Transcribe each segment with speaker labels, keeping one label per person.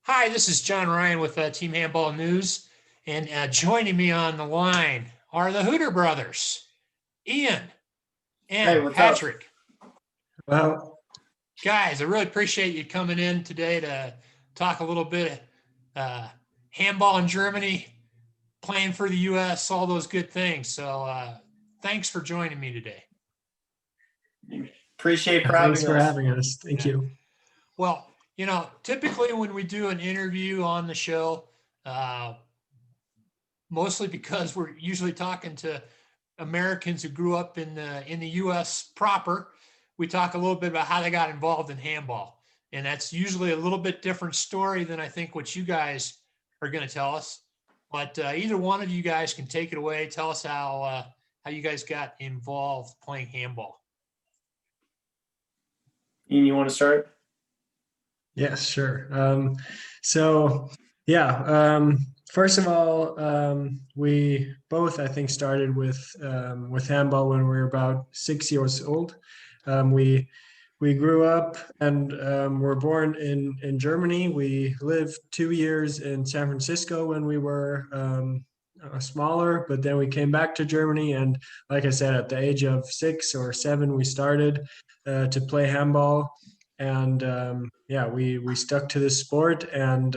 Speaker 1: Hi, this is John Ryan with Team Handball News, and joining me on the line are the Hooter brothers, Ian
Speaker 2: Hey,
Speaker 1: and
Speaker 2: what's up?
Speaker 1: Patrick.
Speaker 3: Well,
Speaker 1: Guys, I really appreciate you coming in today to talk a little bit handball in Germany, playing for the U.S., all those good things. So thanks for joining me today.
Speaker 2: Appreciate for
Speaker 3: thanks
Speaker 2: having
Speaker 3: for
Speaker 2: us.
Speaker 3: having us. Thank you.
Speaker 1: Well, typically when we do an interview on the show, uh, mostly because we're usually talking to Americans who grew up in the U.S. proper. We talk a little bit about how they got involved in handball, and that's usually a little bit different story than I think what you guys are going to tell us. But either one of you guys can take it away. Tell us how you guys got involved playing handball.
Speaker 2: Ian, you want to start?
Speaker 3: Yes, sure. First of all, we both, I think, started with handball when we were about 6 years old. We grew up and were born in Germany. We lived 2 years in San Francisco when we were smaller, but then we came back to Germany. And like I said, at the age of 6 or 7, we started to play handball. And we stuck to this sport, and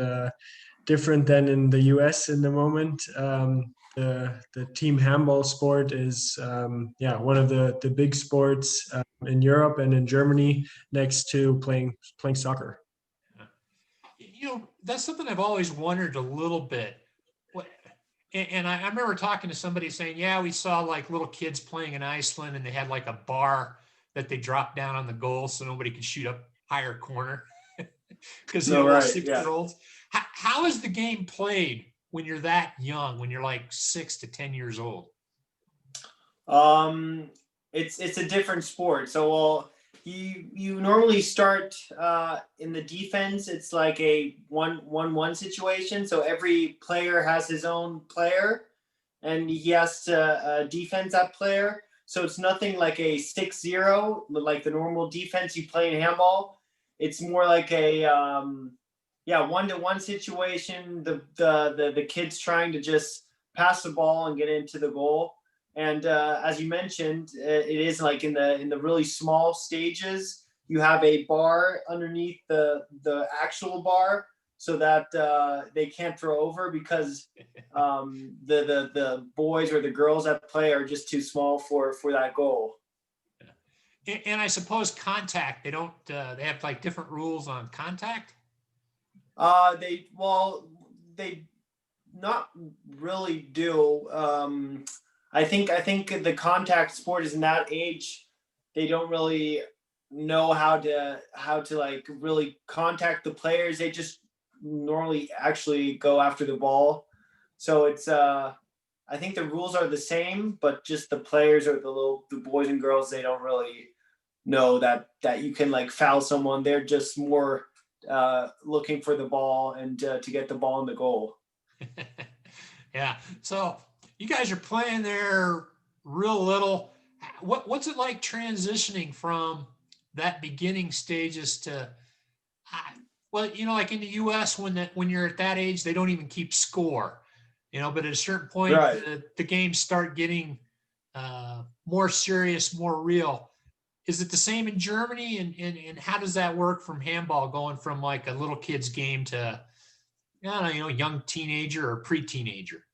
Speaker 3: different than in the US in the moment. The team handball sport is one of the big sports in Europe and in Germany, next to playing soccer.
Speaker 1: That's something I've always wondered a little bit. And I remember talking to somebody saying, yeah, we saw like little kids playing in Iceland and they had like a bar that they dropped down on the goal so nobody could shoot up higher corner because
Speaker 2: No,
Speaker 1: little
Speaker 2: right, yeah.
Speaker 1: 6-year-olds. How is the game played when you're that young, when you're like 6 to 10 years old?
Speaker 2: It's a different sport. So, you normally start in the defense. It's like a one situation. So every player has his own player, and he has to defense that player. So it's nothing like a 6-0, like the normal defense you play in handball. It's more like a 1-to-1 situation. The kids trying to just pass the ball and get into the goal. And as you mentioned, it is like in the really small stages. You have a bar underneath the actual bar, so that they can't throw over, because the boys or the girls that play are just too small for that goal.
Speaker 1: And I suppose contact, they don't, they have like different rules on contact.
Speaker 2: They not really do. I think the contact sport is in that age. They don't really know how to like really contact the players. They just normally actually go after the ball. So it's I think the rules are the same, but just the players or the boys and girls, they don't really know that you can like foul someone. They're just more looking for the ball and to get the ball in the goal.
Speaker 1: Yeah. So you guys are playing there real little. What's it like transitioning from that beginning stages to, well, like in the U.S. when you're at that age, they don't even keep score, but at a certain point,
Speaker 2: Right.
Speaker 1: the games start getting more serious, more real. Is it the same in Germany? And how does that work from handball, going from like a little kid's game to, I don't know, young teenager or pre-teenager?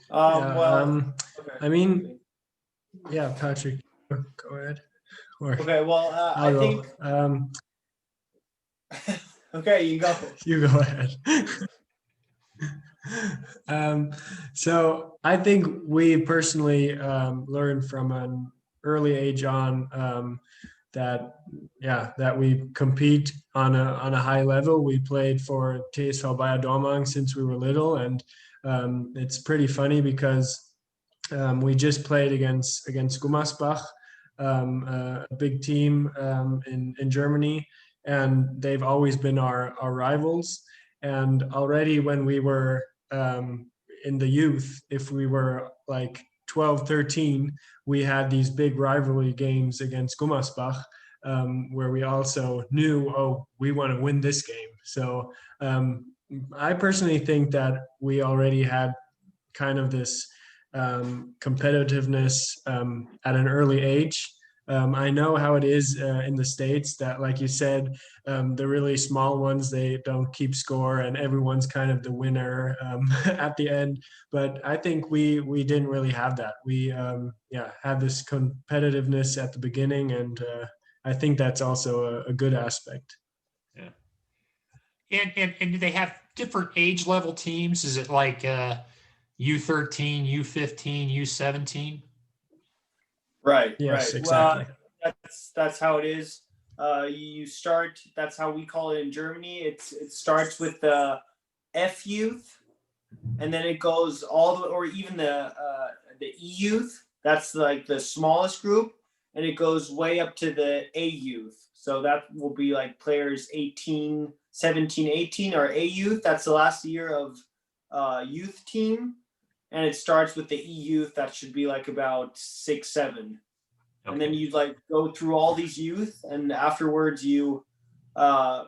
Speaker 2: Okay.
Speaker 3: I mean, yeah, Patrick, go ahead.
Speaker 2: Okay, well, I
Speaker 3: I'll
Speaker 2: think.
Speaker 3: go.
Speaker 2: Okay, you go.
Speaker 3: You go ahead. So I think we personally learned from an early age on that we compete on a high level. We played for TSV Bayer Dormagen since we were little, and it's pretty funny because we just played against Gummersbach, a big team in Germany, and they've always been our rivals. And already when we were in the youth, if we were like 12, 13, we had these big rivalry games against Gummersbach. where we also knew, oh, we want to win this game. So I personally think that we already had kind of this competitiveness at an early age. I know how it is in the States that, like you said, the really small ones, they don't keep score and everyone's kind of the winner at the end. But I think we didn't really have that. We had this competitiveness at the beginning, and I think that's also a good aspect.
Speaker 1: Yeah. And do they have different age level teams? Is it like U13, U15, U17?
Speaker 2: Right,
Speaker 3: Yes,
Speaker 2: right.
Speaker 3: exactly.
Speaker 2: Well, that's how it is. You start. That's how we call it in Germany. It starts with the F youth, and then it goes all the, or even the E youth. That's like the smallest group, and it goes way up to the A youth. So that will be like players 18, 17, 18 are A youth. That's the last year of youth team, and it starts with the E youth. That should be like about 6, 7.
Speaker 1: Okay.
Speaker 2: And then you like go through all these youth, and afterwards you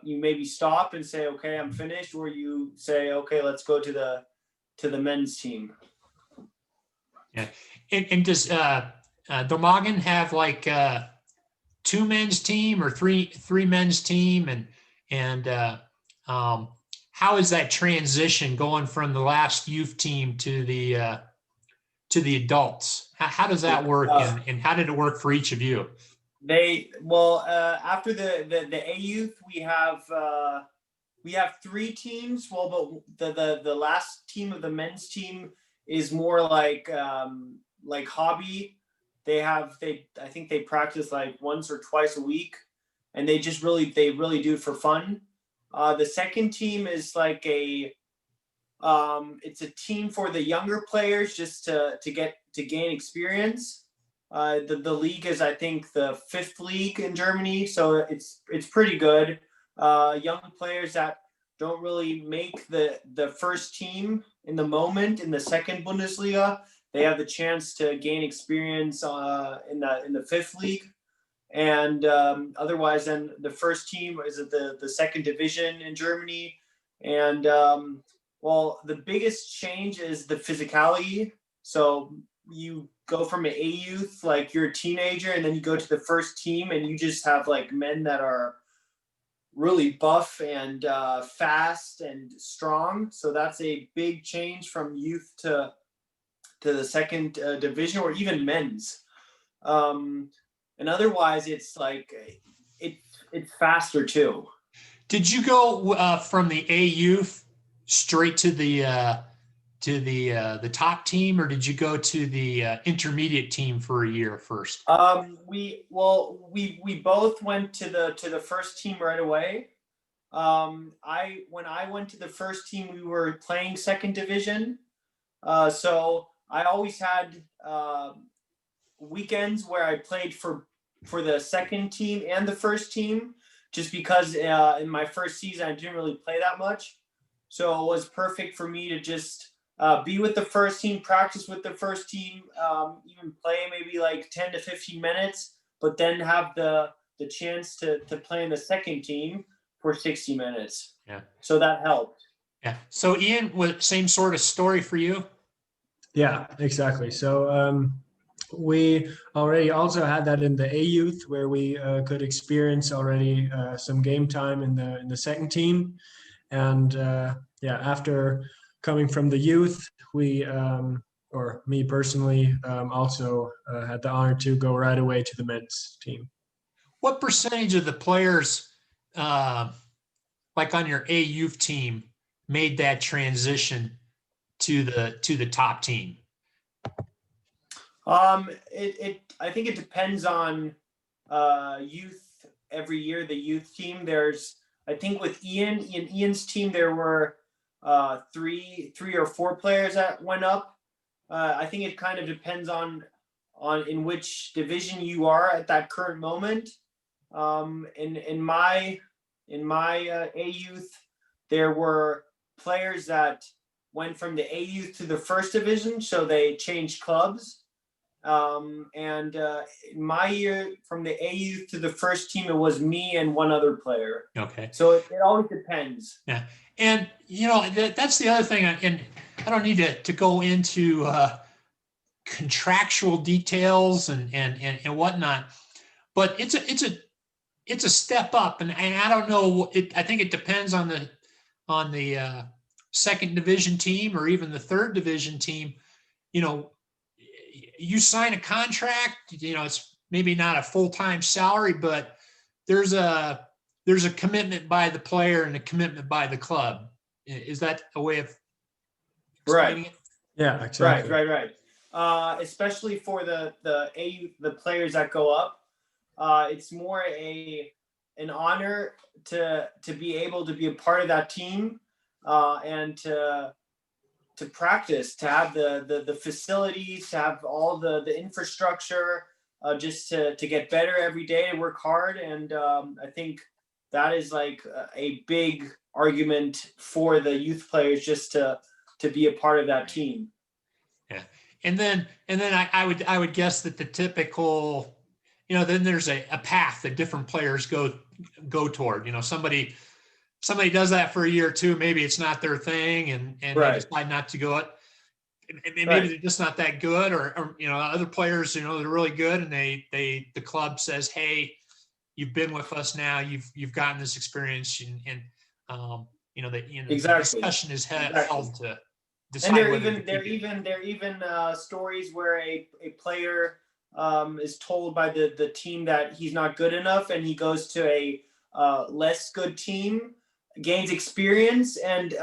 Speaker 2: maybe stop and say, okay, I'm finished, or you say, okay, let's go to the men's team.
Speaker 1: Yeah. And does Dormagen have like two men's team or three men's team, and how is that transition going from the last youth team to the adults? How does that work, and how did it work for each of you?
Speaker 2: After the A youth, we have 3 teams. Well, but the last team of the men's team is more like hobby. I think they practice like once or twice a week, and they really do it for fun. The second team is like it's a team for the younger players, just to gain experience. The league is, I think, the 5th league in Germany, so it's pretty good. Young players that don't really make the first team in the moment in the second Bundesliga, they have the chance to gain experience in the 5th league. And otherwise, then the first team is at the second division in Germany. And the biggest change is the physicality. So you go from an A youth, like you're a teenager, and then you go to the first team, and you just have like men that are really buff and fast and strong. So that's a big change from youth to the second division, or even men's. And otherwise, it's like it's faster too.
Speaker 1: Did you go from the A youth straight to the top team, or did you go to the intermediate team for a year first?
Speaker 2: We both went to the first team right away. When I went to the first team, we were playing second division. So I always had weekends where I played for the second team and the first team, just because in my first season I didn't really play that much. So it was perfect for me to just be with the first team, practice with the first team, even play maybe like 10 to 15 minutes, but then have the chance to play in the second team for 60 minutes.
Speaker 1: Yeah.
Speaker 2: So that helped.
Speaker 1: Yeah. So Ian, same sort of story for you?
Speaker 3: Yeah, exactly. So we already also had that in the A youth, where we could experience already some game time in the second team. And after coming from the youth, we or me personally also had the honor to go right away to the men's team.
Speaker 1: What percentage of the players, like on your A youth team, made that transition to the top team?
Speaker 2: I think it depends on youth. Every year, the youth team, I think with Ian's team, there were 3 or 4 players that went up. I think it kind of depends on in which division you are at that current moment. In my A youth, there were players that went from the A youth to the first division, so they changed clubs. And in my year, from the A youth to the first team, it was me and one other player.
Speaker 1: Okay.
Speaker 2: So it always depends.
Speaker 1: Yeah. And, that's the other thing. And I don't need to go into contractual details and whatnot, but it's a step up. And I don't know, I think it depends on the second division team or even the third division team. You sign a contract, it's maybe not a full-time salary, but there's a commitment by the player and a commitment by the club. Is that a way of explaining it?
Speaker 3: Yeah, exactly.
Speaker 2: Right. Especially for the players that go up, it's more an honor to be able to be a part of that team, and to practice, to have the facilities, to have all the infrastructure, just to get better every day and work hard. And I think that is like a big argument for the youth players, just to be a part of that team.
Speaker 1: Yeah. And then I would guess that the typical, then there's a path that different players go toward. Somebody does that for a year or two, maybe it's not their thing, and
Speaker 2: Right.
Speaker 1: they decide not to go it. Maybe
Speaker 2: Right.
Speaker 1: they're just not that good, or other players, they're really good, and the club says, hey, you've been with us now, you've gotten this experience, and the
Speaker 2: Exactly.
Speaker 1: discussion is held
Speaker 2: Exactly.
Speaker 1: to
Speaker 2: And
Speaker 1: decide whether to keep it.
Speaker 2: there are even stories where a player is told by the team that he's not good enough, and he goes to a less good team, gains experience, and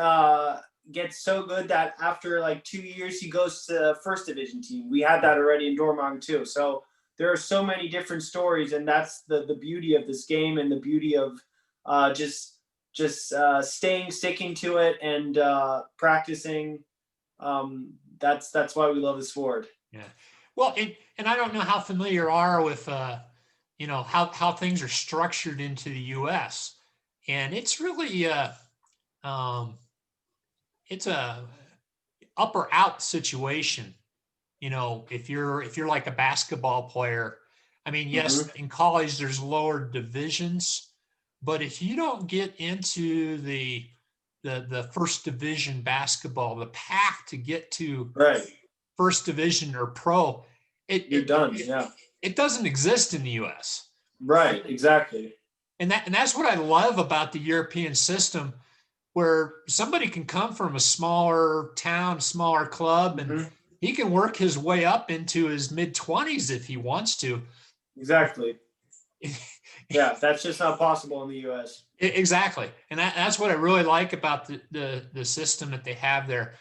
Speaker 2: gets so good that after like 2 years he goes to first division team. We had that already in Dormagen too. So there are so many different stories, and that's the beauty of this game, and the beauty of just sticking to it, and practicing. That's why we love the sport.
Speaker 1: Yeah. Well, and I don't know how familiar you are with how things are structured into the U.S. And it's really it's a up or out situation. If you're like a basketball player, I mean, yes,
Speaker 2: Mhm.
Speaker 1: in college there's lower divisions, but if you don't get into the first division basketball, the path to get to
Speaker 2: Right.
Speaker 1: first division or pro,
Speaker 2: You're done. Yeah.
Speaker 1: it doesn't exist in the U.S.
Speaker 2: Right. Exactly.
Speaker 1: And that's what I love about the European system, where somebody can come from a smaller town, smaller club, and
Speaker 2: Mhm.
Speaker 1: he can work his way up into his mid-20s if he wants to.
Speaker 2: Exactly. Yeah, that's just not possible in the U.S.
Speaker 1: Exactly, and that's what I really like about the system that they have there.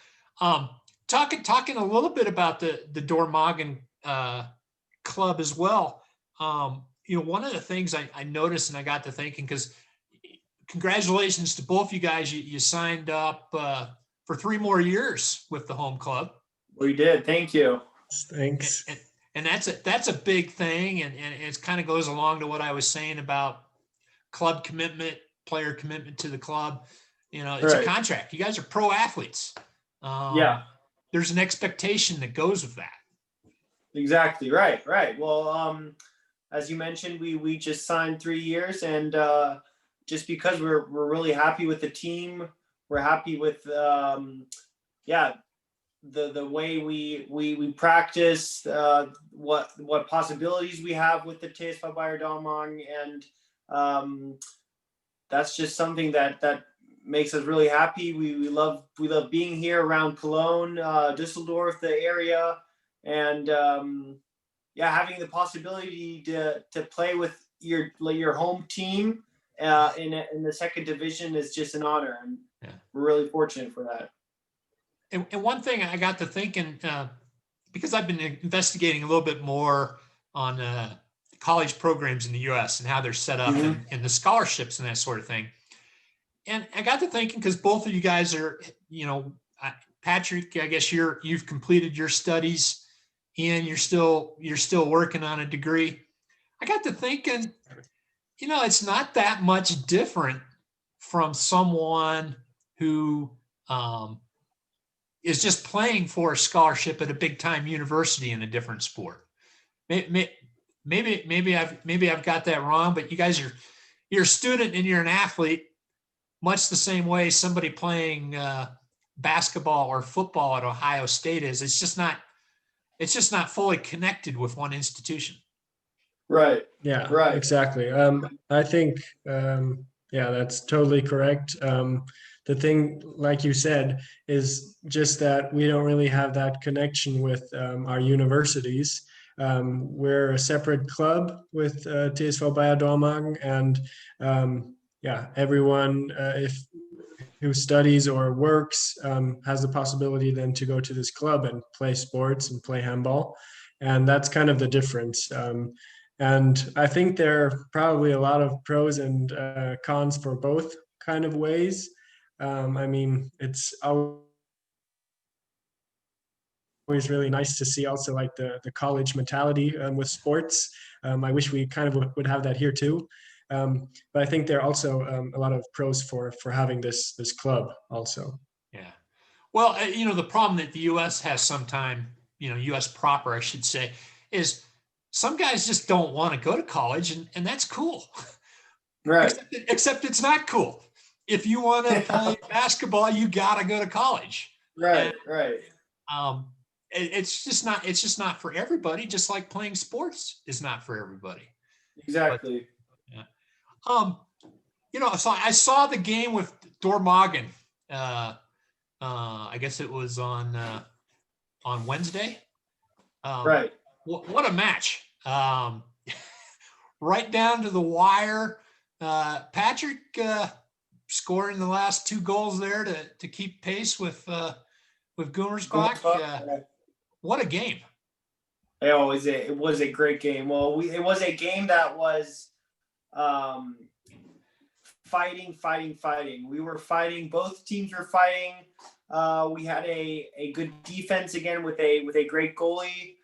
Speaker 1: Talking a little bit about the Dormagen club as well. One of the things I noticed, and I got to thinking, because congratulations to both you guys, you signed up for 3 more years with the home club.
Speaker 2: We did. Thank you.
Speaker 3: Thanks.
Speaker 1: And that's a big thing, and it kind of goes along to what I was saying about club commitment, player commitment to the club. It's
Speaker 2: Right.
Speaker 1: a contract. You guys are pro athletes.
Speaker 2: Yeah.
Speaker 1: There's an expectation that goes with that.
Speaker 2: Exactly. Right. Well, as you mentioned, we just signed 3 years, and just because we're really happy with the team, we're happy with the way we practice, what possibilities we have with the TSV Bayer Dormagen, and that's just something that makes us really happy. We love being here around Cologne, Düsseldorf, the area, and having the possibility to play with your home team in the second division is just an honor, and we're really fortunate for that.
Speaker 1: And one thing I got to thinking, because I've been investigating a little bit more on college programs in the U.S. and how they're set up, and the scholarships and that sort of thing. And I got to thinking, because both of you guys are, Patrick, I guess you've completed your studies, and you're still working on a degree. I got to thinking, it's not that much different from someone who is just playing for a scholarship at a big time university in a different sport. maybe I've got that wrong, but you guys you're a student and you're an athlete, much the same way somebody playing basketball or football at Ohio State is. It's just not fully connected with one institution.
Speaker 2: Right.
Speaker 3: Yeah,
Speaker 2: Right.
Speaker 3: exactly. I think, yeah, that's totally correct. The thing, like you said, is just that we don't really have that connection with our universities. We're a separate club with TSV Bayer Dormagen, and yeah, everyone if who studies or works has the possibility then to go to this club and play sports and play handball, and that's kind of the difference. And I think there are probably a lot of pros and cons for both kind of ways. I mean, it's always really nice to see also like the college mentality with sports. I wish we kind of would have that here too. But I think there are also a lot of pros for having this club also.
Speaker 1: Yeah. Well, the problem that the U.S. has sometime, U.S. proper, I should say, is some guys just don't want to go to college, and that's cool.
Speaker 2: Right.
Speaker 1: Except it's not cool. If you want to play basketball, you got to go to college.
Speaker 2: Right.
Speaker 1: And,
Speaker 2: Right.
Speaker 1: it's just not for everybody. Just like playing sports is not for everybody.
Speaker 2: Exactly.
Speaker 1: But, so I saw the game with Dormagen. I guess it was on Wednesday.
Speaker 2: Right.
Speaker 1: What a match. Right down to the wire. Patrick scoring the last 2 goals there to keep pace with Gummersbach. What a game.
Speaker 2: It was a great game. Well, it was a game that was fighting. We were fighting. Both teams were fighting. We had a good defense again with a great goalie.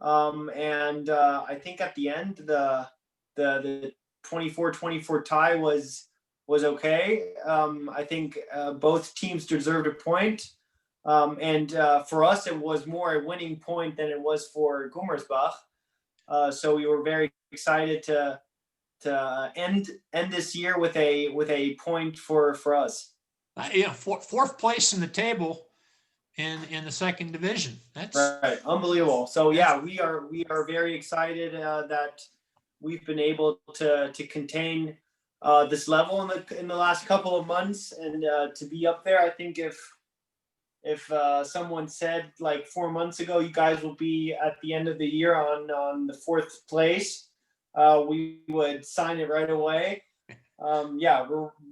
Speaker 2: And I think at the end the 24-24 tie was okay. I think both teams deserved a point. And for us, it was more a winning point than it was for Gummersbach. So we were very excited to end this year with a point for us.
Speaker 1: Fourth place in the table in the second division. That's
Speaker 2: right, unbelievable. So yeah, we are very excited that we've been able to contain this level in the last couple of months, and to be up there. I think if someone said like 4 months ago, you guys will be at the end of the year on the 4th place, we would sign it right away. Yeah,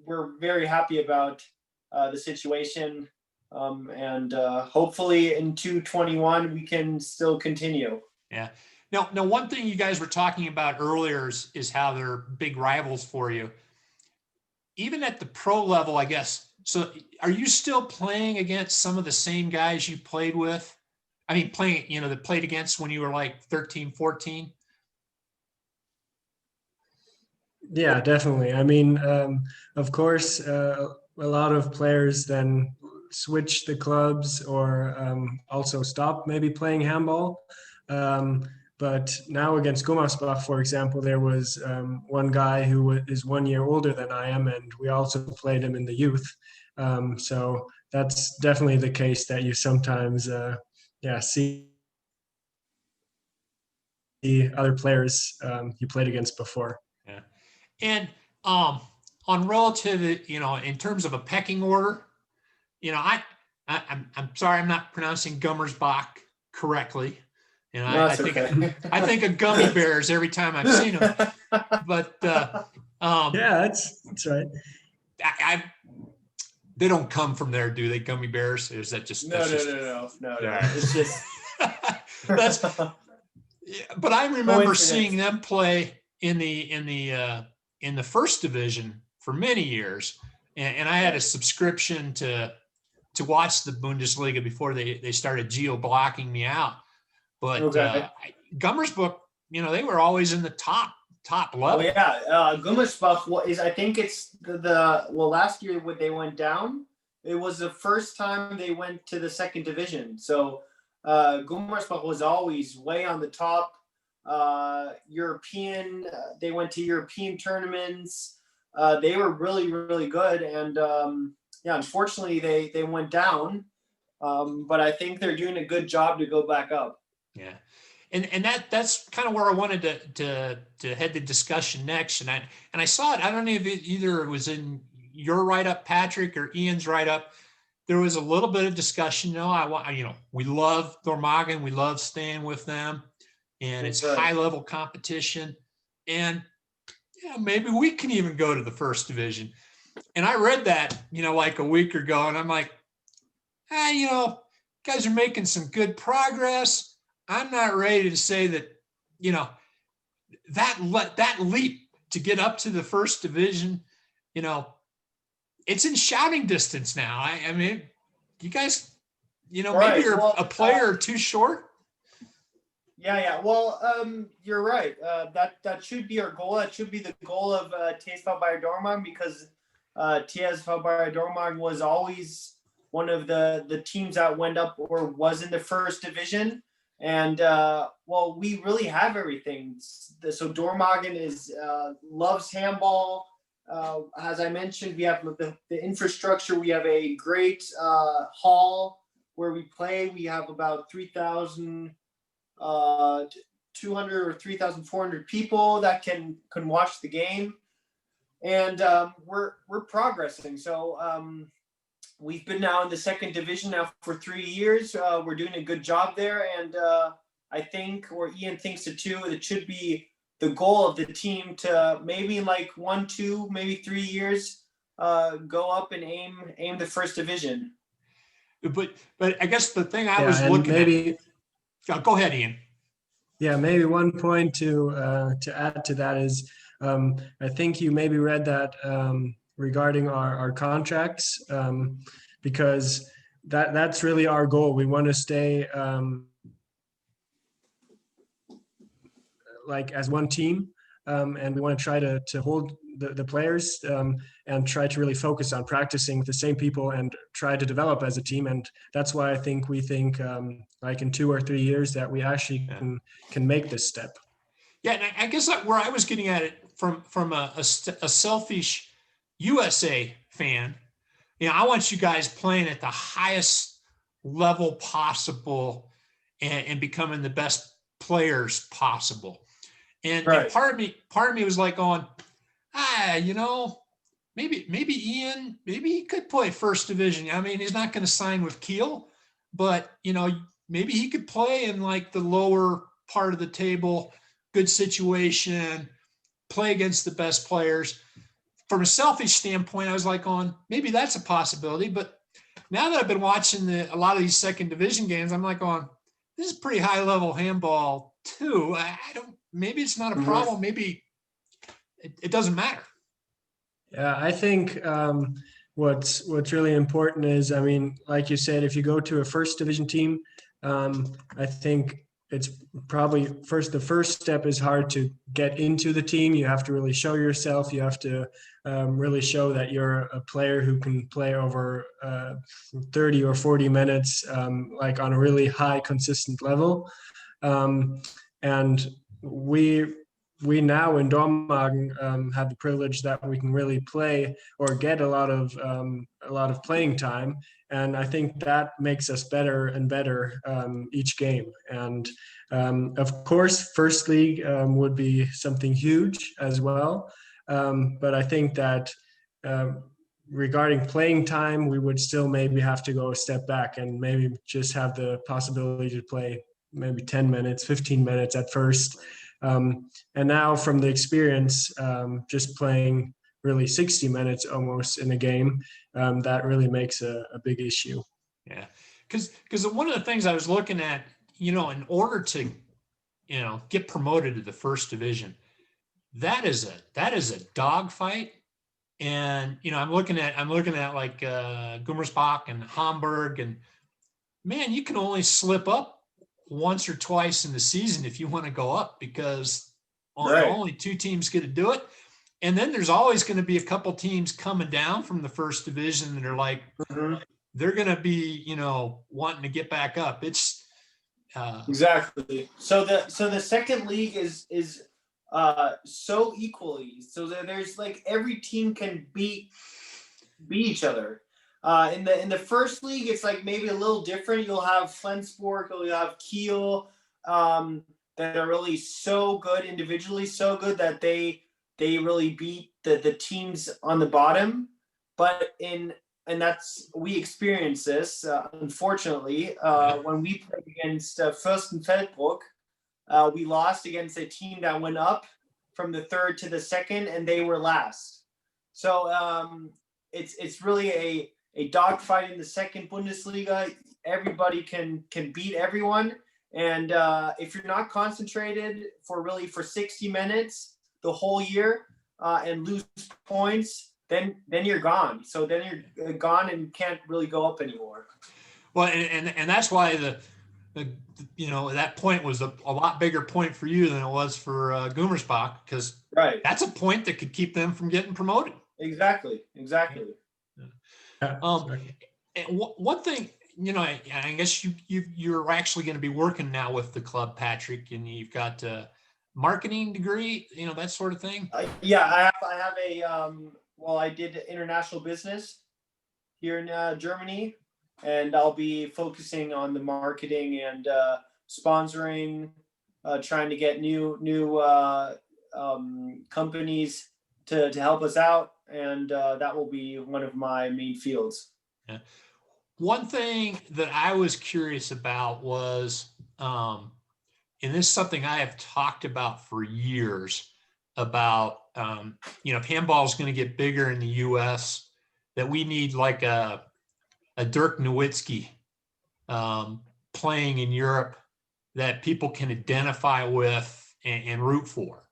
Speaker 2: we're very happy about the situation, and hopefully in 2021 we can still continue.
Speaker 1: Yeah. Now, one thing you guys were talking about earlier is how they're big rivals for you, even at the pro level, I guess. So are you still playing against some of the same guys you played with? I mean, that played against when you were like 13, 14?
Speaker 3: Yeah, definitely. I mean, of course, a lot of players then switch the clubs or also stop maybe playing handball. But now against Gummersbach, for example, there was one guy who is 1 year older than I am, and we also played him in the youth. So that's definitely the case that you sometimes, see other players you played against before.
Speaker 1: Yeah. And on relative, in terms of a pecking order, I'm sorry, I'm not pronouncing Gummersbach correctly. I think of gummy bears every time I've seen them. But
Speaker 3: yeah, that's right.
Speaker 1: They don't come from there, do they? Gummy bears? Or is that just
Speaker 2: no? It's just
Speaker 1: that's. But I remember seeing them play in the first division for many years, and I had a subscription to watch the Bundesliga before they started geo-blocking me out. But Gummersbach, they were always in the top level.
Speaker 2: Oh yeah, Gummersbach is. I think it's last year when they went down, it was the first time they went to the second division. So Gummersbach was always way on the top. European. They went to European tournaments. They were really, really good. And yeah, unfortunately, they went down. But I think they're doing a good job to go back up.
Speaker 1: Yeah. And that's kind of where I wanted to head the discussion next. And I saw it. I don't know if either it was in your write-up, Patrick, or Ian's write-up. There was a little bit of discussion. We love Dormagen. We love staying with them, and it's
Speaker 2: Right.
Speaker 1: high-level competition. And maybe we can even go to the first division. And I read that, like a week ago, and I'm like, guys are making some good progress. I'm not ready to say that, that leap to get up to the first division, it's in shouting distance now. I mean, you guys,
Speaker 2: Right.
Speaker 1: maybe you're
Speaker 2: Well,
Speaker 1: a player or two short.
Speaker 2: Yeah. Well, you're right. That should be our goal. That should be the goal of TSV Bayer Dormagen, because TSV Bayer Dormagen was always one of the teams that went up or was in the first division. And well, we really have everything. So Dormagen loves handball. As I mentioned, we have the infrastructure. We have a great hall where we play. We have about 3,200 or 3,400 people that can watch the game, and we're progressing. So we've been now in the second division now for 3 years. We're doing a good job there, and I think, or Ian thinks it too, it should be the goal of the team to maybe in like 1, 2, maybe 3 years go up and aim the first division.
Speaker 1: But I guess the thing I was looking at. Go ahead, Ian.
Speaker 3: Yeah, maybe one point to add to that is I think you maybe read that regarding our contracts, because that's really our goal. We want to stay like as one team, and we want to try to hold the players and try to really focus on practicing with the same people and try to develop as a team. And that's why we think like in 2 or 3 years that we actually can make this step.
Speaker 1: Yeah, and I guess where I was getting at it from a selfish USA fan, I want you guys playing at the highest level possible and becoming the best players possible. And,
Speaker 2: Right.
Speaker 1: and part of me was like going, maybe Ian, maybe he could play first division. I mean, he's not going to sign with Kiel, but maybe he could play in like the lower part of the table, good situation, play against the best players. From a selfish standpoint, I was like, maybe that's a possibility. But now that I've been watching a lot of these second division games, I'm like, this is pretty high level handball too. Maybe it's not a problem. Maybe it doesn't matter.
Speaker 3: Yeah, I think what's really important is, I mean, like you said, if you go to a first division team, I think it's probably the first step is hard to get into the team. You have to really show yourself. You have to really show that you're a player who can play over 30 or 40 minutes, like on a really high, consistent level. And we now in Dormagen have the privilege that we can really play or get a lot of playing time, and I think that makes us better and better each game. And of course, first league would be something huge as well, but I think that regarding playing time, we would still maybe have to go a step back and maybe just have the possibility to play maybe 10 minutes, 15 minutes at first. And now from the experience, just playing really 60 minutes almost in a game, that really makes a big issue.
Speaker 1: Yeah, because one of the things I was looking at, in order to, get promoted to the first division, that is a dogfight. And I'm looking at like Gummersbach and Hamburg, and man, you can only slip up once or twice in the season if you want to go up, because only 2 teams get to do it. And then there's always going to be a couple teams coming down from the first division that are like, they're going to be, wanting to get back up. It's
Speaker 2: Exactly. So the second league is so equally, so that there's like every team can beat each other. In the first league, it's like maybe a little different. You'll have Flensburg, you'll have Kiel, that are really so good individually, so good that they really beat the teams on the bottom. But and that's we experienced this unfortunately when we played against Fürstenfeldbruck. We lost against a team that went up from the third to the second, and they were last. So it's really a dogfight in the second Bundesliga. Everybody can beat everyone, and if you're not concentrated for 60 minutes the whole year and lose points, then you're gone. So then you're gone and can't really go up anymore.
Speaker 1: Well, and that's why the that point was a lot bigger point for you than it was for Gummersbach, because
Speaker 2: Right.
Speaker 1: that's a point that could keep them from getting promoted.
Speaker 2: Exactly.
Speaker 3: Yeah,
Speaker 1: And one thing, I guess you're actually going to be working now with the club, Patrick, and you've got a marketing degree, that sort of thing.
Speaker 2: Yeah, I have a well, I did international business here in Germany, and I'll be focusing on the marketing and sponsoring, trying to get new companies to help us out, and that will be one of my main fields.
Speaker 1: Yeah. One thing that I was curious about was, and this is something I have talked about for years, about, if handball is going to get bigger in the U.S., that we need like a Dirk Nowitzki playing in Europe that people can identify with and root for.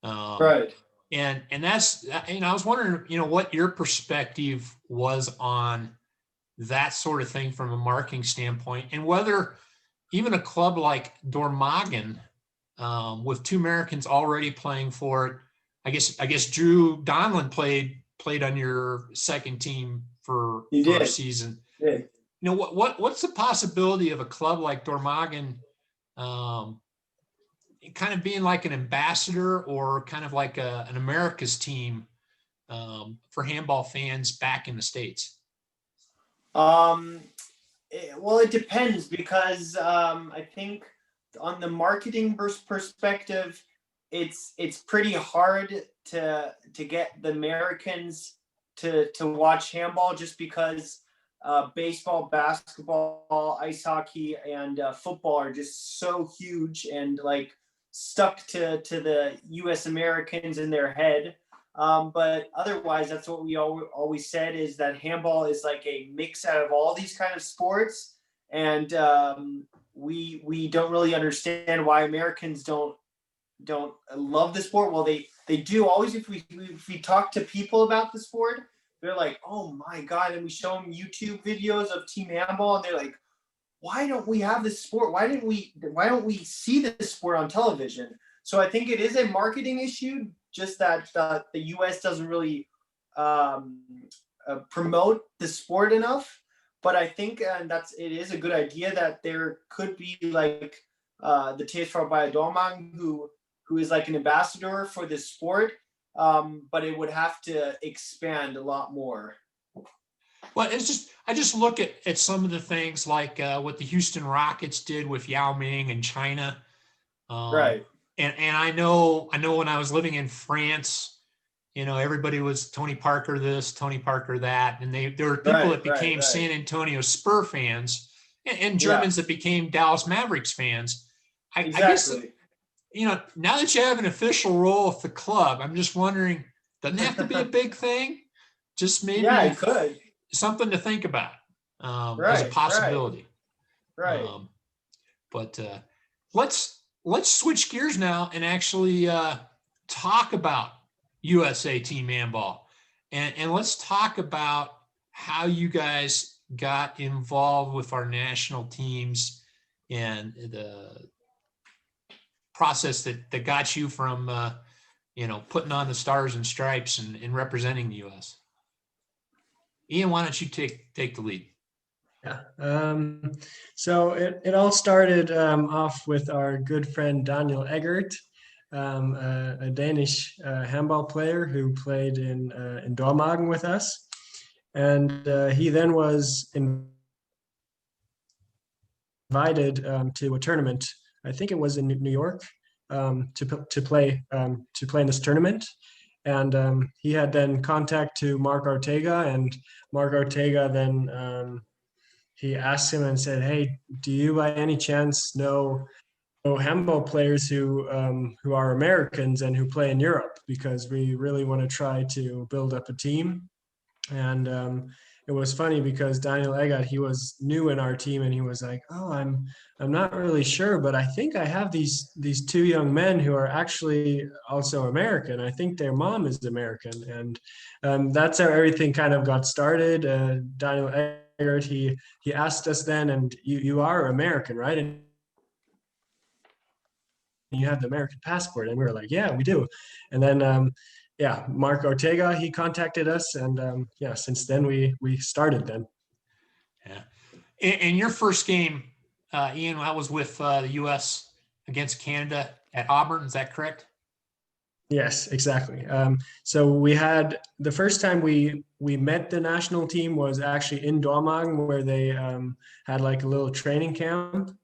Speaker 2: Right.
Speaker 1: And that's, I was wondering, what your perspective was on that sort of thing from a marketing standpoint, and whether even a club like Dormagen, with two Americans already playing for it. I guess Drew Donlin played on your second team for a season.
Speaker 2: Yeah.
Speaker 1: What's the possibility of a club like Dormagen kind of being like an ambassador, or kind of like an America's team for handball fans back in the States?
Speaker 2: Well, it depends, because I think on the marketing perspective, it's pretty hard to get the Americans to watch handball, just because baseball, basketball, ice hockey, and football are just so huge and like stuck to the U.S. Americans in their head. But otherwise, that's what we always said, is that handball is like a mix out of all these kind of sports, and we don't really understand why Americans don't love the sport. Well, they do. Always, if we talk to people about the sport, they're like, "Oh my God!" And we show them YouTube videos of team handball, and they're like, "Why don't we have this sport? Why don't we see this sport on television?" So I think it is a marketing issue, just that the U.S. doesn't really promote the sport enough. But I think it is a good idea that there could be like the TSV by Dormagen, who is like an ambassador for this sport, but it would have to expand a lot more.
Speaker 1: Well, I just look at some of the things like what the Houston Rockets did with Yao Ming in China.
Speaker 2: Right.
Speaker 1: And I know when I was living in France, everybody was Tony Parker this, Tony Parker that. And there were people that became San Antonio Spur fans, and Germans that became Dallas Mavericks fans. I guess, now that you have an official role with the club, I'm just wondering, doesn't it have to be a big thing? Just maybe
Speaker 2: it could.
Speaker 1: Something to think about as a possibility.
Speaker 2: Right.
Speaker 1: But let's switch gears now and actually talk about USA Team Handball, and let's talk about how you guys got involved with our national teams and the process that got you from putting on the stars and stripes and representing the U.S. Ian, why don't you take the lead?
Speaker 3: Yeah. So it all started off with our good friend Daniel Eggert, a Danish handball player who played in Dormagen with us. And he then was invited to a tournament. I think it was in New York, to play in this tournament. And he had then contact to Mark Ortega, and Mark Ortega then he asked him and said, "Hey, do you by any chance know handball players who are Americans and who play in Europe? Because we really want to try to build up a team." And it was funny because Daniel Eggert, he was new in our team, and he was like, "Oh, I'm not really sure, but I think I have these two young men who are actually also American. I think their mom is American." And that's how everything kind of got started. Daniel Eggert, he asked us then, "And you are American, right? And you have the American passport?" And we were like, "Yeah, we do." And then yeah, Mark Ortega, he contacted us, and yeah, since then we started then.
Speaker 1: Yeah. In your first game, Ian, that was with the U.S. against Canada at Auburn. Is that correct?
Speaker 3: Yes, exactly. So we had the first time we met the national team was actually in Dormagen, where they had like a little training camp.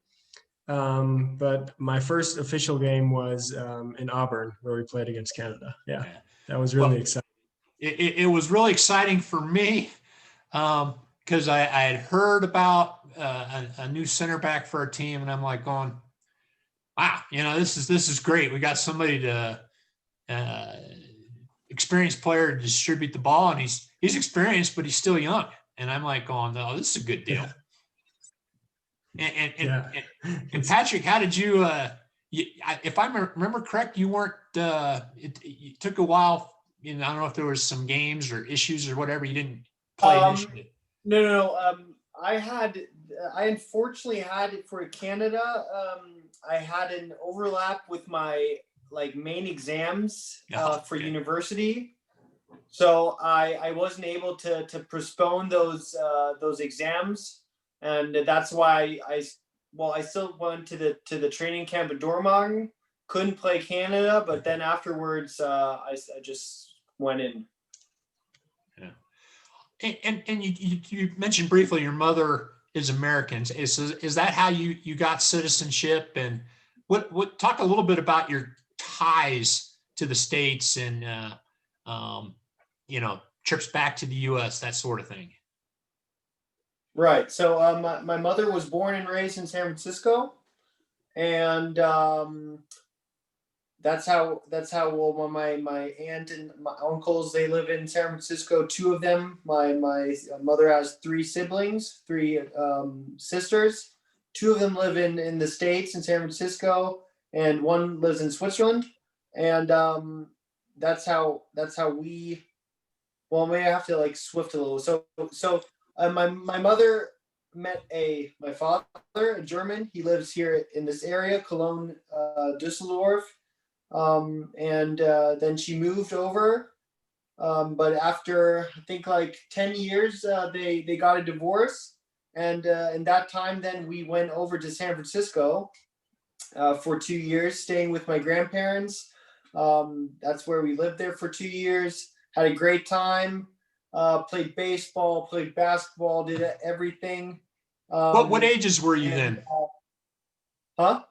Speaker 3: But my first official game was in Auburn, where we played against Canada. Yeah,
Speaker 1: Yeah.
Speaker 3: that was
Speaker 1: Well,
Speaker 3: really exciting.
Speaker 1: it was really exciting for me because I had heard about a new center back for our team, and I'm like going, wow, this is great. We got somebody to uh, experienced player to distribute the ball, and he's experienced, but he's still young. And I'm like going, oh, this is a good deal.
Speaker 3: Yeah.
Speaker 1: And
Speaker 3: It's
Speaker 1: Patrick, how did you? If I remember correct, you weren't. It took a while. I don't know if there was some games or issues or whatever. You didn't play initially.
Speaker 2: No. I unfortunately had it for Canada. I had an overlap with my like main exams for
Speaker 1: Okay.
Speaker 2: university, so I wasn't able to postpone those exams, and that's why I still went to the training camp at Dormagen. Couldn't play Canada, but then afterwards I just went in.
Speaker 1: And you mentioned briefly your mother is American. Is that how you got citizenship? And what talk a little bit about your ties to the States and trips back to the U.S., that sort of thing.
Speaker 2: Right. So my mother was born and raised in San Francisco, and that's how well my aunt and my uncles, they live in San Francisco. Two of them. My mother has three siblings, three sisters. Two of them live in the States in San Francisco, and one lives in Switzerland. And that's how we. Well, maybe I have to like swift a little. So my mother met my father, a German. He lives here in this area, Cologne, Düsseldorf. And then she moved over. But after I think like 10 years, they got a divorce. And in that time, then we went over to San Francisco for 2 years, staying with my grandparents. That's where we lived there for 2 years. Had a great time. Played baseball, played basketball, did everything.
Speaker 1: What ages were you then?
Speaker 2: Huh?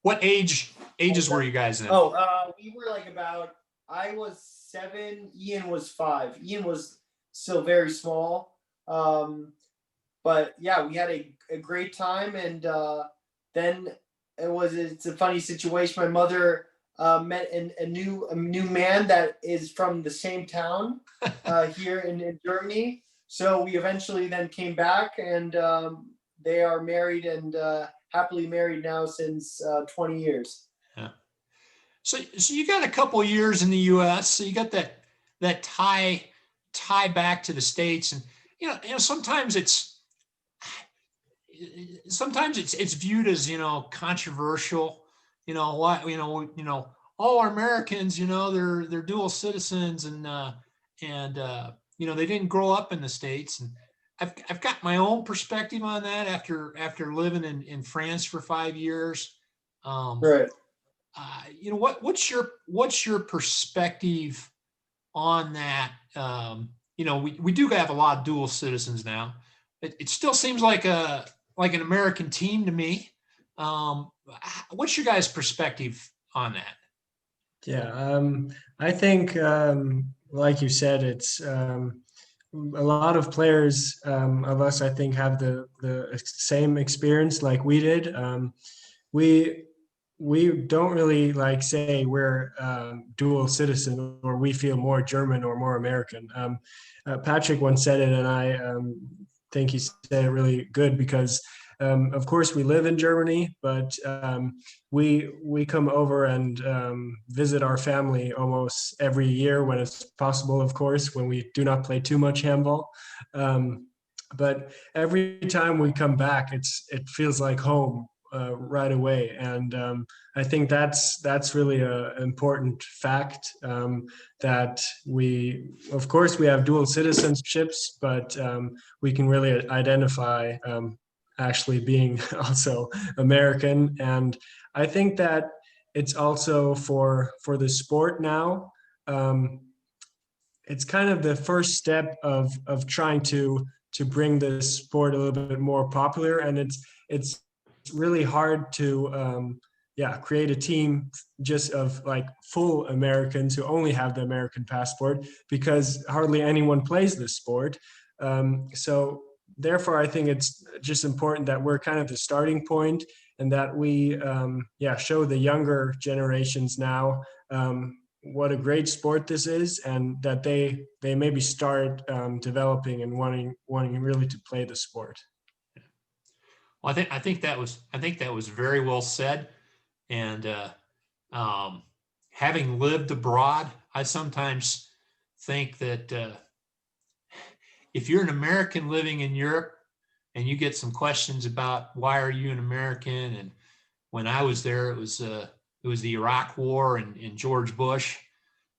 Speaker 1: What ages were you guys then?
Speaker 2: We were like I was 7, Ian was 5. Ian was still very small. But yeah, we had a great time. And then it's a funny situation. My mother met a new man that is from the same town here in Germany. So we eventually then came back, and they are married and happily married now since 20 years.
Speaker 1: Yeah. So you got a couple of years in the U.S. So you got that tie back to the States, and sometimes it's viewed as controversial. All Americans, they're dual citizens, and they didn't grow up in the States. And I've got my own perspective on that after living in France for 5 years.
Speaker 2: Right.
Speaker 1: What's your perspective on that? We do have a lot of dual citizens now. It still seems like an American team to me. What's your guys' perspective on that?
Speaker 3: Yeah, I think, like you said, it's a lot of players of us, I think, have the same experience like we did. We we don't really like say we're dual citizen or we feel more German or more American. Patrick once said it, and I think he said it really good because, of course, we live in Germany, but we come over and visit our family almost every year when it's possible. Of course, when we do not play too much handball. But every time we come back, it feels like home right away, and I think that's really an important fact, that we, of course, we have dual citizenships, but we can really identify actually being also American, and I think that it's also for the sport now. It's kind of the first step of trying to bring this sport a little bit more popular, and it's really hard to create a team just of like full Americans who only have the American passport, because hardly anyone plays this sport. So therefore, I think it's just important that we're kind of the starting point, and that we show the younger generations now what a great sport this is, and that they maybe start developing and wanting really to play the sport.
Speaker 1: Well, I think that was very well said. And having lived abroad, I sometimes think that if you're an American living in Europe and you get some questions about why are you an American, and when I was there, it was the Iraq War and George Bush.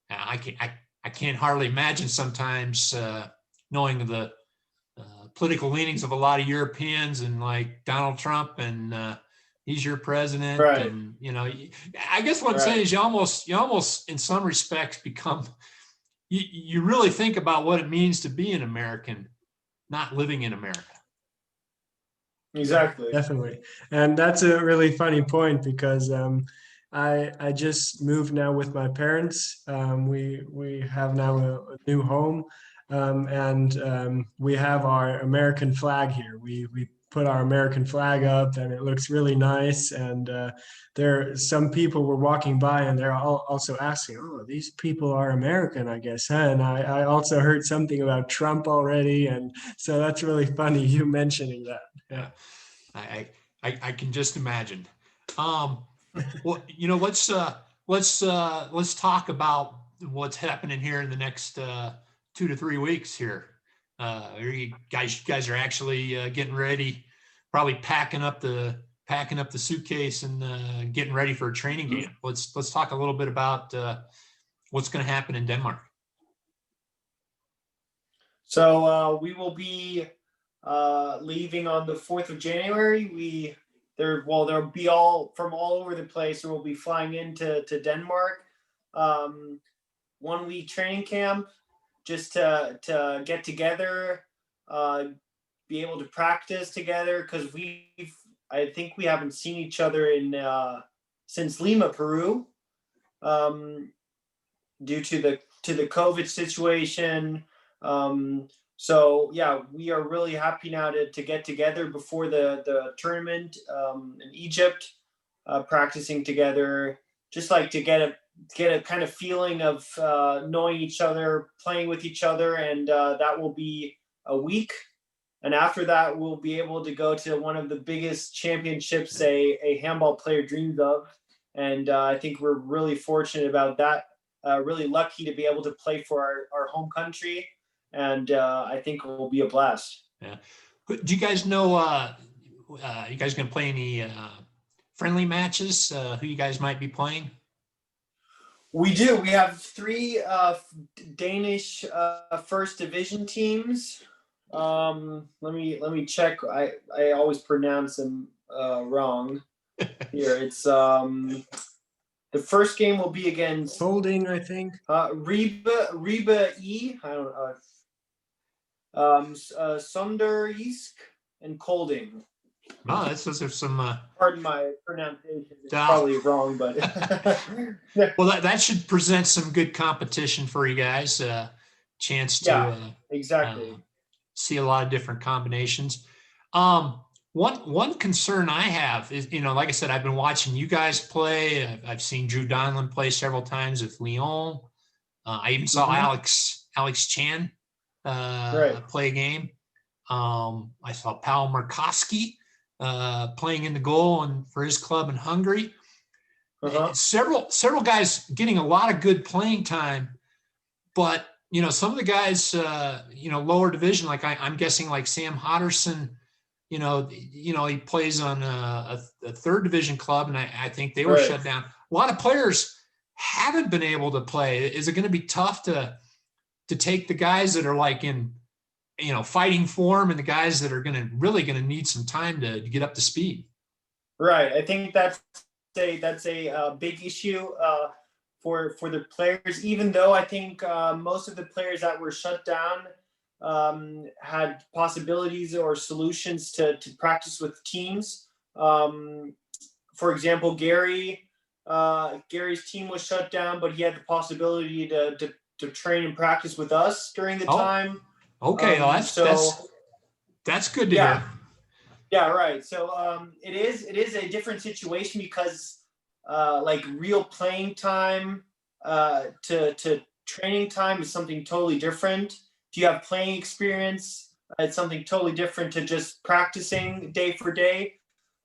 Speaker 1: I can't hardly imagine sometimes knowing the political leanings of a lot of Europeans, and like Donald Trump, and he's your president.
Speaker 2: Right.
Speaker 1: And, I guess what I'm saying is you almost in some respects become, you really think about what it means to be an American, not living in America.
Speaker 2: Exactly.
Speaker 3: Definitely. And that's a really funny point because I just moved now with my parents. We have now a new home, and we have our American flag here. We put our American flag up, and it looks really nice. And some people were walking by, and they're also asking, "Oh, these people are American, I guess, huh?" And I also heard something about Trump already, and so that's really funny you mentioning that. Yeah.
Speaker 1: I can just imagine. Well, let's talk about what's happening here in the next 2 to 3 weeks here. You guys are actually getting ready, probably packing up the suitcase and getting ready for a training camp. Let's talk a little bit about what's going to happen in Denmark.
Speaker 2: So we will be leaving on the 4th of January. There'll be all from all over the place, and we'll be flying into Denmark. 1 week training camp, just to get together, be able to practice together, because I think we haven't seen each other since Lima, Peru, due to the COVID situation. So yeah, we are really happy now to get together before the tournament in Egypt, practicing together, just like to get a kind of feeling of knowing each other, playing with each other, and that will be a week. And after that, we'll be able to go to one of the biggest championships a handball player dreams of, and I think we're really fortunate about that. Really lucky to be able to play for our home country. And I think it will be a blast.
Speaker 1: Yeah. Do you guys know, you guys going to play any friendly matches? Who you guys might be playing?
Speaker 2: We do. We have 3 Danish first division teams. Let me check. I always pronounce them wrong. Here, it's the first game will be against
Speaker 3: Holding, I think.
Speaker 2: Reba E. I don't know. Sonderesk and Kolding.
Speaker 1: No, those are some.
Speaker 2: Pardon my pronunciation. It's
Speaker 1: Ah.
Speaker 2: probably wrong, but
Speaker 1: Well, that should present some good competition for you guys. Chance to
Speaker 2: yeah, exactly.
Speaker 1: see a lot of different combinations. One concern I have is, like I said, I've been watching you guys play. I've seen Drew Donlan play several times with Lyon. I even saw Alex Chan play a game. I saw Paul Markowski playing in the goal and for his club in Hungary. Several guys getting a lot of good playing time, but some of the guys lower division, like I'm guessing like Sam Hodderson, he plays on a third division club, and I think they were shut down. A lot of players haven't been able to play. Is it going to be tough to take the guys that are like in fighting form and the guys that are really going to need some time to get up to speed?
Speaker 2: Right. I think that's a big issue for the players, even though I think most of the players that were shut down had possibilities or solutions to practice with teams. For example, Gary's team was shut down, but he had the possibility to train and practice with us during the time.
Speaker 1: Okay, that's good to hear.
Speaker 2: Yeah, right. So it is a different situation because like real playing time to training time is something totally different. If you have playing experience, it's something totally different to just practicing day for day.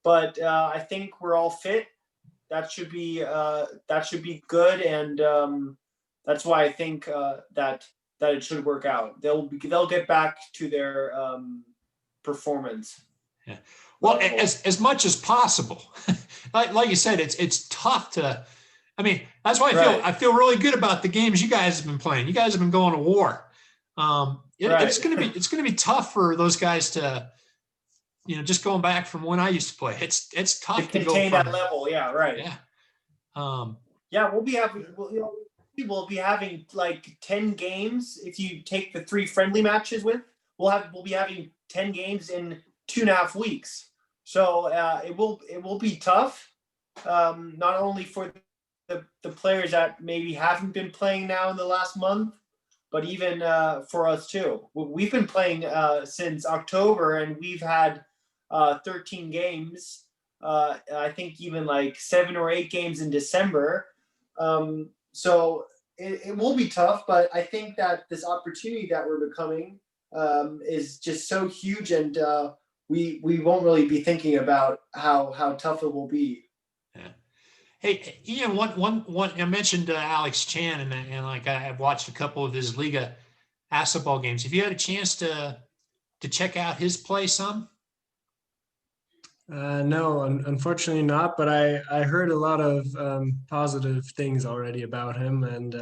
Speaker 2: But I think we're all fit. That should be good, and that's why I think that it should work out. They'll get back to their performance.
Speaker 1: Yeah. Well, as much as possible. like you said, it's tough to. I mean, that's why I feel really good about the games you guys have been playing. You guys have been going to war. It's gonna be tough for those guys to, just going back from when I used to play. It's tough to
Speaker 2: contain
Speaker 1: go
Speaker 2: that level. Yeah, right.
Speaker 1: Yeah.
Speaker 2: Yeah, we'll be having like 10 games if you take the 3 friendly matches with. We'll be having 10 games in 2.5 weeks. So it will be tough, not only for the players that maybe haven't been playing now in the last month, but even for us too. We've been playing since October, and we've had 13 games. I think even like 7 or 8 games in December. So it will be tough, but I think that this opportunity that we're becoming is just so huge, and we won't really be thinking about how tough it will be.
Speaker 1: Yeah. Hey, Ian, one I mentioned Alex Chan, and like I've watched a couple of his Liga basketball games. Have you had a chance to check out his play some?
Speaker 3: No, unfortunately not. But I heard a lot of positive things already about him, and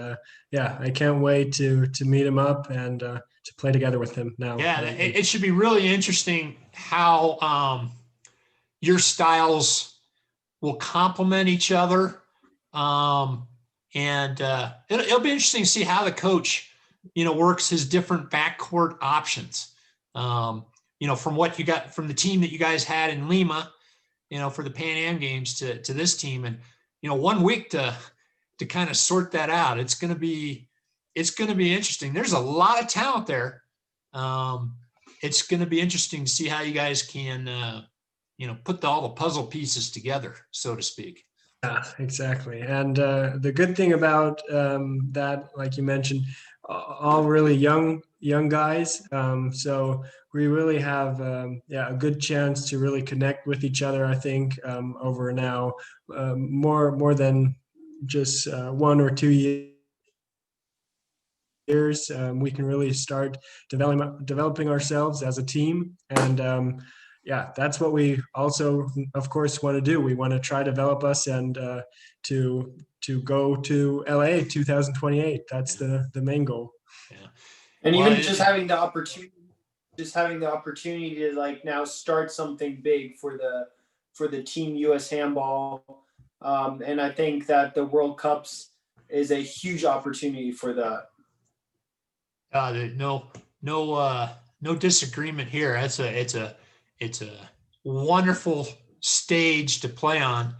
Speaker 3: yeah, I can't wait to meet him up and to play together with him now.
Speaker 1: Yeah, it should be really interesting how your styles will complement each other, and it'll be interesting to see how the coach, works his different backcourt options. From what you got from the team that you guys had in Lima, for the Pan Am games to this team, and 1 week to kind of sort that out. It's going to be interesting. There's a lot of talent there. It's going to be interesting to see how you guys can put all the puzzle pieces together, so to speak.
Speaker 3: Yeah, exactly. And the good thing about that, like you mentioned, all really young guys. So we really have a good chance to really connect with each other. I think over now more than just 1 or 2 years. We can really start developing ourselves as a team, and yeah, that's what we also, of course, want to do. We want to try to develop us and to go to LA 2028. That's the main goal.
Speaker 1: Yeah.
Speaker 2: And even just having the opportunity just having the opportunity to like now start something big for the team U.S. Handball, and I think that the World Cups is a huge opportunity for that.
Speaker 1: No disagreement here. It's a wonderful stage to play on.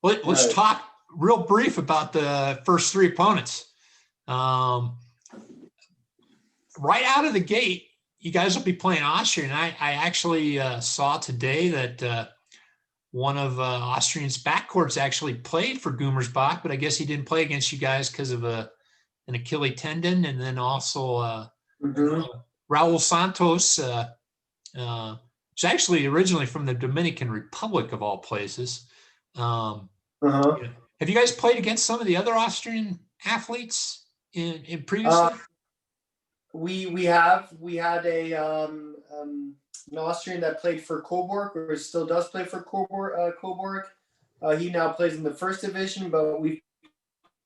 Speaker 1: Let's
Speaker 2: Right.
Speaker 1: talk real brief about the first three opponents. Right out of the gate, you guys will be playing Austria, and I actually saw today that one of Austrian's backcourts actually played for Gummersbach, but I guess he didn't play against you guys because of an Achilles tendon, and then also Raul Santos, who's actually originally from the Dominican Republic of all places. Have you guys played against some of the other Austrian athletes in previously?
Speaker 2: We had an Austrian that played for Coburg, or still does play for Coburg. He now plays in the first division, but we've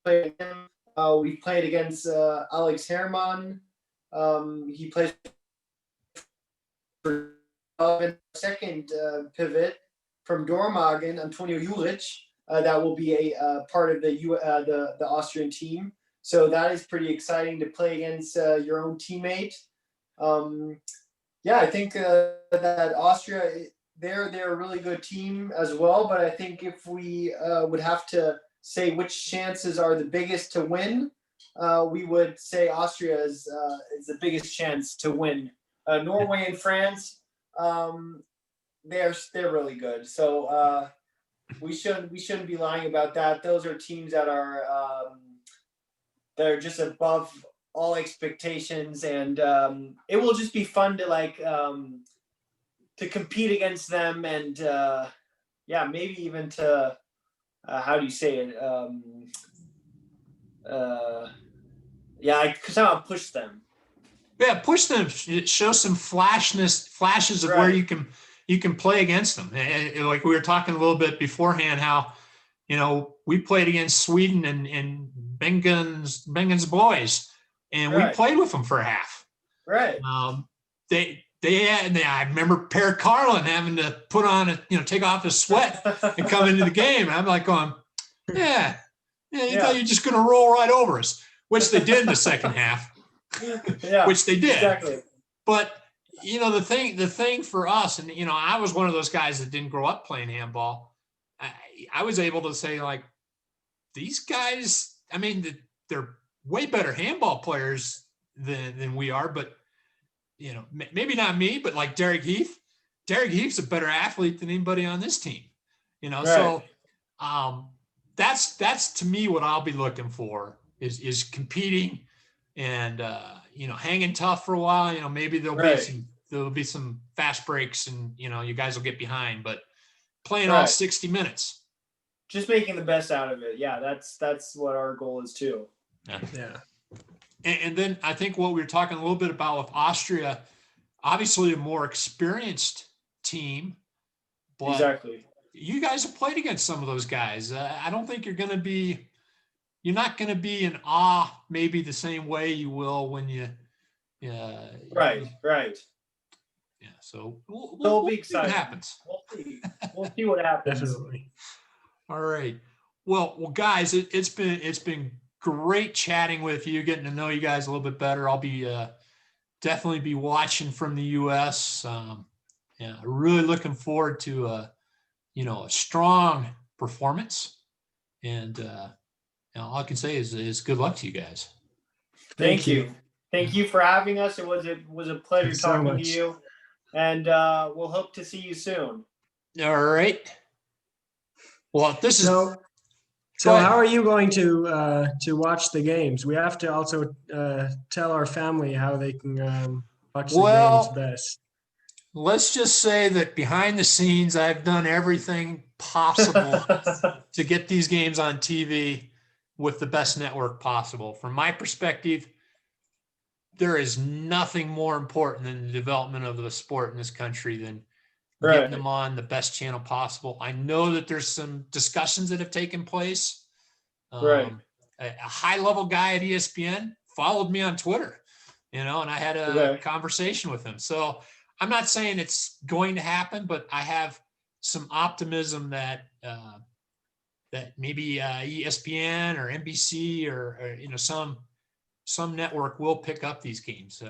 Speaker 2: played him. We played against Alex Herman. He plays for second pivot from Dormagen, Antonio Juric. That will be a part of the Austrian team. So that is pretty exciting to play against your own teammate. I think that Austria, they're a really good team as well. But I think if we would have to say which chances are the biggest to win, we would say Austria is the biggest chance to win. Norway and France, they're really good. So we shouldn't be lying about that. Those are teams that are just above all expectations, and it will just be fun to compete against them, and maybe even to how do you say it? Somehow push them.
Speaker 1: Yeah, push them. Show some flashes of where you can play against them. And like we were talking a little bit beforehand, how we played against Sweden and Bengen's boys, and we played with them for half.
Speaker 2: Right.
Speaker 1: I remember Per Carlin having to put on take off his sweat and come into the game. And I'm like going, you thought you're just going to roll right over us, which they did in the second half. Which they did.
Speaker 2: Exactly.
Speaker 1: But the thing for us, and I was one of those guys that didn't grow up playing handball. I was able to say, like, these guys, I mean, they're way better handball players than we are, but maybe not me, but like Derek Heath's a better athlete than anybody on this team. So that's to me what I'll be looking for is competing and hanging tough for a while. Maybe there'll be some fast breaks, and you guys will get behind, but playing all 60 minutes,
Speaker 2: just making the best out of it. Yeah, that's what our goal is too.
Speaker 3: Yeah.
Speaker 1: And then I think what we were talking a little bit about with Austria, obviously a more experienced team, but
Speaker 2: exactly.
Speaker 1: You guys have played against some of those guys. I don't think you're not going to be in awe maybe the same way you will when you
Speaker 2: Right.
Speaker 1: Yeah, so
Speaker 2: we'll be excited.
Speaker 1: What happens.
Speaker 2: We'll see what happens.
Speaker 3: Definitely.
Speaker 1: All right. Well, guys, it's been great chatting with you, getting to know you guys a little bit better. I'll be definitely be watching from the U.S. Really looking forward to a strong performance, and all I can say is good luck to you guys.
Speaker 2: Thank you. Thank you for having us. It was a pleasure talking to you, and we'll hope to see you soon.
Speaker 1: All right. Well,
Speaker 3: So how are you going to watch the games? We have to also tell our family how they can watch the games best.
Speaker 1: Let's just say that behind the scenes, I've done everything possible to get these games on TV with the best network possible. From my perspective, there is nothing more important than the development of the sport in this country than getting them on the best channel possible. I know that there's some discussions that have taken place. A high-level guy at ESPN followed me on Twitter and I had a
Speaker 2: Okay.
Speaker 1: conversation with him. So I'm not saying it's going to happen, but I have some optimism that that maybe ESPN or NBC or some network will pick up these games.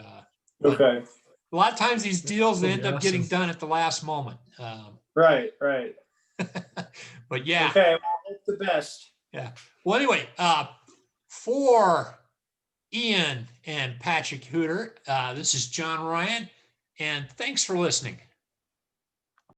Speaker 1: But
Speaker 2: Okay.
Speaker 1: a lot of times these deals
Speaker 3: That'd
Speaker 1: end
Speaker 3: be
Speaker 1: up getting
Speaker 3: awesome.
Speaker 1: done at the last moment.
Speaker 2: Right. Right.
Speaker 1: But yeah,
Speaker 2: Okay. Well, that's the best.
Speaker 1: yeah. Well, anyway, for Ian and Patrick Hueter, this is John Ryan, and thanks for listening.